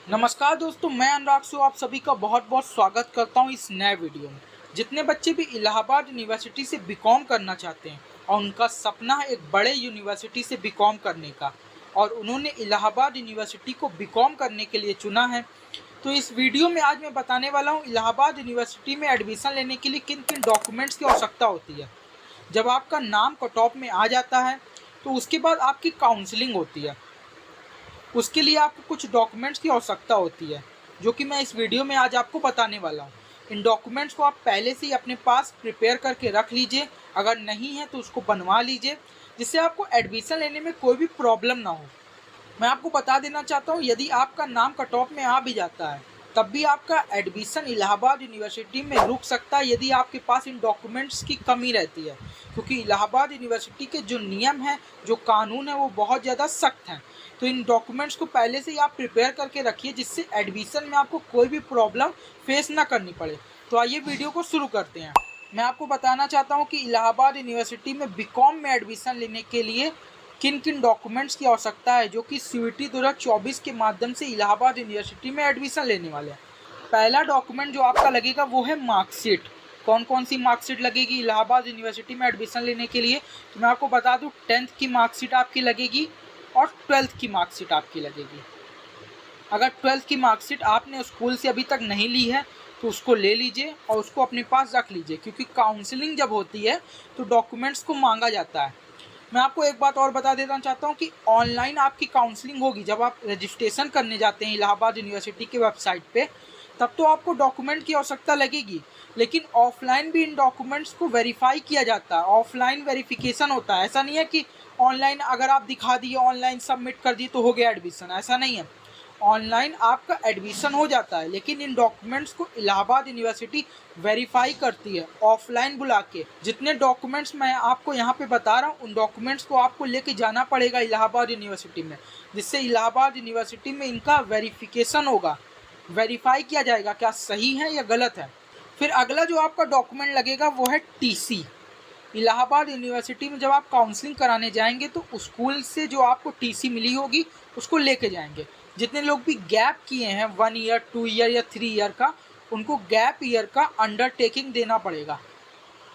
नमस्कार दोस्तों, मैं अनुराग सो आप सभी का बहुत बहुत स्वागत करता हूं इस नए वीडियो में। जितने बच्चे भी इलाहाबाद यूनिवर्सिटी से बीकॉम करना चाहते हैं और उनका सपना है एक बड़े यूनिवर्सिटी से बीकॉम करने का और उन्होंने इलाहाबाद यूनिवर्सिटी को बीकॉम करने के लिए चुना है, तो इस वीडियो में आज मैं बताने वाला हूं इलाहाबाद यूनिवर्सिटी में एडमिशन लेने के लिए किन किन डॉक्यूमेंट्स की आवश्यकता होती है। जब आपका नाम कट ऑफ में आ जाता है तो उसके बाद आपकी काउंसलिंग होती है। उसके लिए आपको कुछ डॉक्यूमेंट्स की आवश्यकता होती है जो कि मैं इस वीडियो में आज आपको बताने वाला हूँ। इन डॉक्यूमेंट्स को आप पहले से ही अपने पास प्रिपेयर करके रख लीजिए, अगर नहीं है तो उसको बनवा लीजिए, जिससे आपको एडमिशन लेने में कोई भी प्रॉब्लम ना हो। मैं आपको बता देना चाहता हूँ, यदि आपका नाम कट ऑफ में आ भी जाता है तब भी आपका एडमिशन इलाहाबाद यूनिवर्सिटी में रुक सकता है यदि आपके पास इन डॉक्यूमेंट्स की कमी रहती है, क्योंकि इलाहाबाद यूनिवर्सिटी के जो नियम हैं, जो कानून है, वो बहुत ज़्यादा सख्त हैं। तो इन डॉक्यूमेंट्स को पहले से ही आप प्रिपेयर करके रखिए, जिससे एडमिशन में आपको कोई भी प्रॉब्लम फेस ना करनी पड़े। तो आइए वीडियो को शुरू करते हैं। मैं आपको बताना चाहता हूँ कि इलाहाबाद यूनिवर्सिटी में बीकॉम में एडमिशन लेने के लिए किन किन डॉक्यूमेंट्स की आवश्यकता है, जो कि सीयूईटी 2024 के माध्यम से इलाहाबाद यूनिवर्सिटी में एडमिशन लेने वाले हैं। पहला डॉक्यूमेंट जो आपका लगेगा वो है मार्कशीट। कौन कौन सी मार्कशीट लगेगी इलाहाबाद यूनिवर्सिटी में एडमिशन लेने के लिए, तो मैं आपको बता दूं 10th की मार्कशीट आपकी लगेगी और 12th की मार्कशीट आपकी लगेगी। अगर 12th की मार्कशीट आपने स्कूल से अभी तक नहीं ली है तो उसको ले लीजिए और उसको अपने पास रख लीजिए, क्योंकि काउंसलिंग जब होती है तो डॉक्यूमेंट्स को मांगा जाता है। मैं आपको एक बात और बता देना चाहता हूँ कि ऑनलाइन आपकी काउंसलिंग होगी जब आप रजिस्ट्रेशन करने जाते हैं इलाहाबाद यूनिवर्सिटी के वेबसाइट पे, तब तो आपको डॉक्यूमेंट की आवश्यकता लगेगी, लेकिन ऑफलाइन भी इन डॉक्यूमेंट्स को वेरीफाई किया जाता है। ऑफलाइन वेरिफिकेशन होता है, ऐसा नहीं है कि ऑनलाइन अगर आप दिखा दिए, ऑनलाइन सबमिट कर दिए तो हो गया एडमिशन, ऐसा नहीं है। ऑनलाइन आपका एडमिशन हो जाता है, लेकिन इन डॉक्यूमेंट्स को इलाहाबाद यूनिवर्सिटी वेरीफाई करती है ऑफलाइन बुला के। जितने डॉक्यूमेंट्स मैं आपको यहाँ पे बता रहा हूँ, उन डॉक्यूमेंट्स को आपको लेके जाना पड़ेगा इलाहाबाद यूनिवर्सिटी में, जिससे इलाहाबाद यूनिवर्सिटी में इनका वेरिफिकेशन होगा, वेरीफाई किया जाएगा क्या सही है या गलत है। फिर अगला जो आपका डॉक्यूमेंट लगेगा वो है टीसी। इलाहाबाद यूनिवर्सिटी में जब आप काउंसलिंग कराने जाएंगे तो स्कूल से जो आपको टीसी मिली होगी उसको लेके जाएंगे। जितने लोग भी गैप किए हैं 1 ईयर, 2 ईयर या 3 ईयर का, उनको गैप ईयर का अंडरटेकिंग देना पड़ेगा,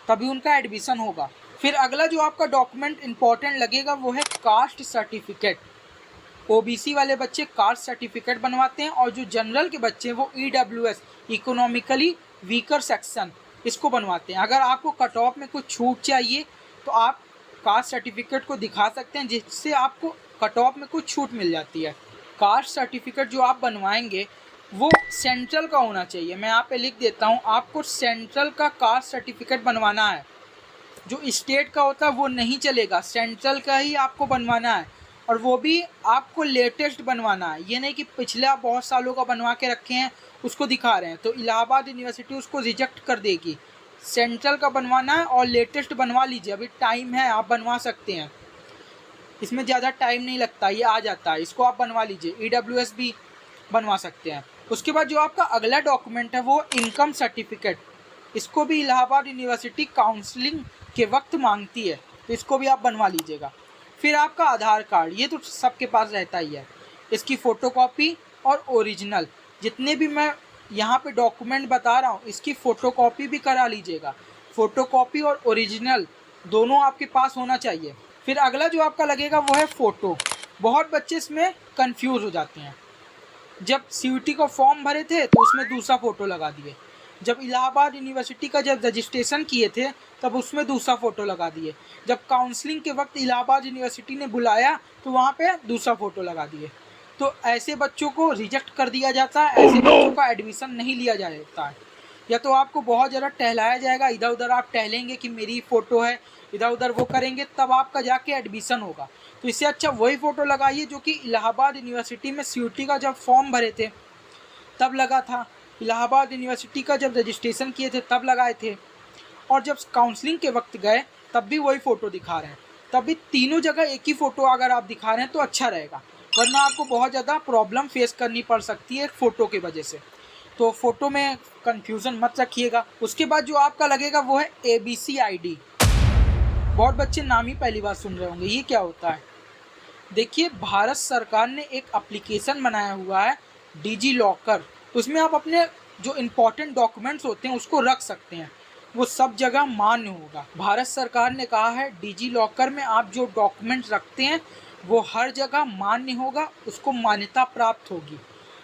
तभी उनका एडमिशन होगा। फिर अगला जो आपका डॉक्यूमेंट इंपॉर्टेंट लगेगा वो है कास्ट सर्टिफिकेट। ओबीसी वाले बच्चे कास्ट सर्टिफिकेट बनवाते हैं और जो जनरल के बच्चे हैं वो ईडब्ल्यूएस, इकोनॉमिकली वीकर सेक्शन, इसको बनवाते हैं। अगर आपको कट ऑफ में कुछ छूट चाहिए तो आप कास्ट सर्टिफिकेट को दिखा सकते हैं, जिससे आपको कट ऑफ में कुछ छूट मिल जाती है। कास्ट सर्टिफिकेट जो आप बनवाएंगे वो सेंट्रल का होना चाहिए। मैं यहाँ पे लिख देता हूँ, आपको सेंट्रल का कास्ट सर्टिफिकेट बनवाना है। जो स्टेट का होता है वो नहीं चलेगा, सेंट्रल का ही आपको बनवाना है, और वो भी आपको लेटेस्ट बनवाना है। ये नहीं कि पिछले बहुत सालों का बनवा के रखे हैं उसको दिखा रहे हैं, तो इलाहाबाद यूनिवर्सिटी उसको रिजेक्ट कर देगी। सेंट्रल का बनवाना है और लेटेस्ट बनवा लीजिए, अभी टाइम है, आप बनवा सकते हैं, इसमें ज़्यादा टाइम नहीं लगता, ये आ जाता है, इसको आप बनवा लीजिए। ईडब्ल्यूएस भी बनवा सकते हैं। उसके बाद जो आपका अगला डॉक्यूमेंट है वो इनकम सर्टिफिकेट। इसको भी इलाहाबाद यूनिवर्सिटी काउंसलिंग के वक्त मांगती है, तो इसको भी आप बनवा लीजिएगा। फिर आपका आधार कार्ड, ये तो सबके पास रहता ही है, इसकी फ़ोटोकॉपी और ओरिजिनल, जितने भी मैं यहाँ पे डॉक्यूमेंट बता रहा हूँ इसकी फ़ोटोकॉपी भी करा लीजिएगा। फ़ोटोकॉपी और ओरिजिनल दोनों आपके पास होना चाहिए। फिर अगला जो आपका लगेगा वो है फ़ोटो। बहुत बच्चे इसमें कंफ्यूज हो जाते हैं, जब सीयूईटी का फॉर्म भरे थे तो उसमें दूसरा फ़ोटो लगा दिए, जब इलाहाबाद यूनिवर्सिटी का जब रजिस्ट्रेशन किए थे तब उसमें दूसरा फ़ोटो लगा दिए, जब काउंसलिंग के वक्त इलाहाबाद यूनिवर्सिटी ने बुलाया तो वहाँ पे दूसरा फ़ोटो लगा दिए। तो ऐसे बच्चों को रिजेक्ट कर दिया जाता है, ऐसे बच्चों का एडमिशन नहीं लिया जाता है। या तो आपको बहुत ज़्यादा टहलाया जाएगा, इधर उधर आप टहलेंगे कि मेरी फ़ोटो है, इधर उधर वो करेंगे, तब आपका जाके एडमिशन होगा। तो इससे अच्छा वही फ़ोटो लगाइए जो कि इलाहाबाद यूनिवर्सिटी में सीयूईटी का जब फॉर्म भरे थे तब लगा था, इलाहाबाद यूनिवर्सिटी का जब रजिस्ट्रेशन किए थे तब लगाए थे, और जब काउंसलिंग के वक्त गए तब भी वही फ़ोटो दिखा रहे हैं। तभी तीनों जगह एक ही फ़ोटो अगर आप दिखा रहे हैं तो अच्छा रहेगा, वरना आपको बहुत ज़्यादा प्रॉब्लम फेस करनी पड़ सकती है फ़ोटो की वजह से। तो फ़ोटो में कन्फ्यूज़न मत रखिएगा। उसके बाद जो आपका लगेगा वो है ABC ID। बहुत बच्चे नाम ही पहली बार सुन रहे होंगे, ये क्या होता है। देखिए, भारत सरकार ने एक एप्लीकेशन बनाया हुआ है डिजी लॉकर, उसमें आप अपने जो इम्पोर्टेंट डॉक्यूमेंट्स होते हैं उसको रख सकते हैं, वो सब जगह मान्य होगा। भारत सरकार ने कहा है डिजी लॉकर में आप जो डॉक्यूमेंट्स रखते हैं वो हर जगह मान्य होगा, उसको मान्यता प्राप्त होगी।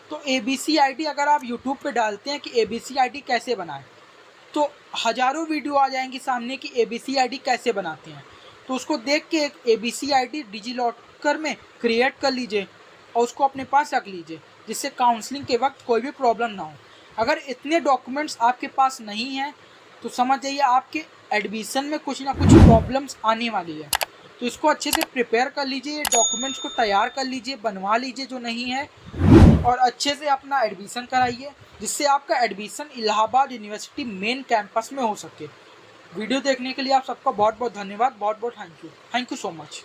तो एबीसी आईडी अगर आप यूट्यूब पे डालते हैं कि एबीसी आईडी कैसे बनाएं, तो हज़ारों वीडियो आ जाएंगी सामने कि एबीसी आईडी कैसे बनाते हैं। तो उसको देख के एक एबीसी आईडी डिजी लॉकर में क्रिएट कर लीजिए और उसको अपने पास रख लीजिए, जिससे काउंसलिंग के वक्त कोई भी प्रॉब्लम ना हो। अगर इतने डॉक्यूमेंट्स आपके पास नहीं हैं तो समझ जाइए आपके एडमिशन में कुछ ना कुछ प्रॉब्लम्स आने वाली है। तो इसको अच्छे से प्रिपेयर कर लीजिए, डॉक्यूमेंट्स को तैयार कर लीजिए, बनवा लीजिए जो नहीं है, और अच्छे से अपना एडमिशन कराइए, जिससे आपका admission Allahabad university main campus में हो सके। वीडियो देखने के लिए आप सबका बहुत बहुत धन्यवाद, बहुत बहुत थैंक यू सो मच।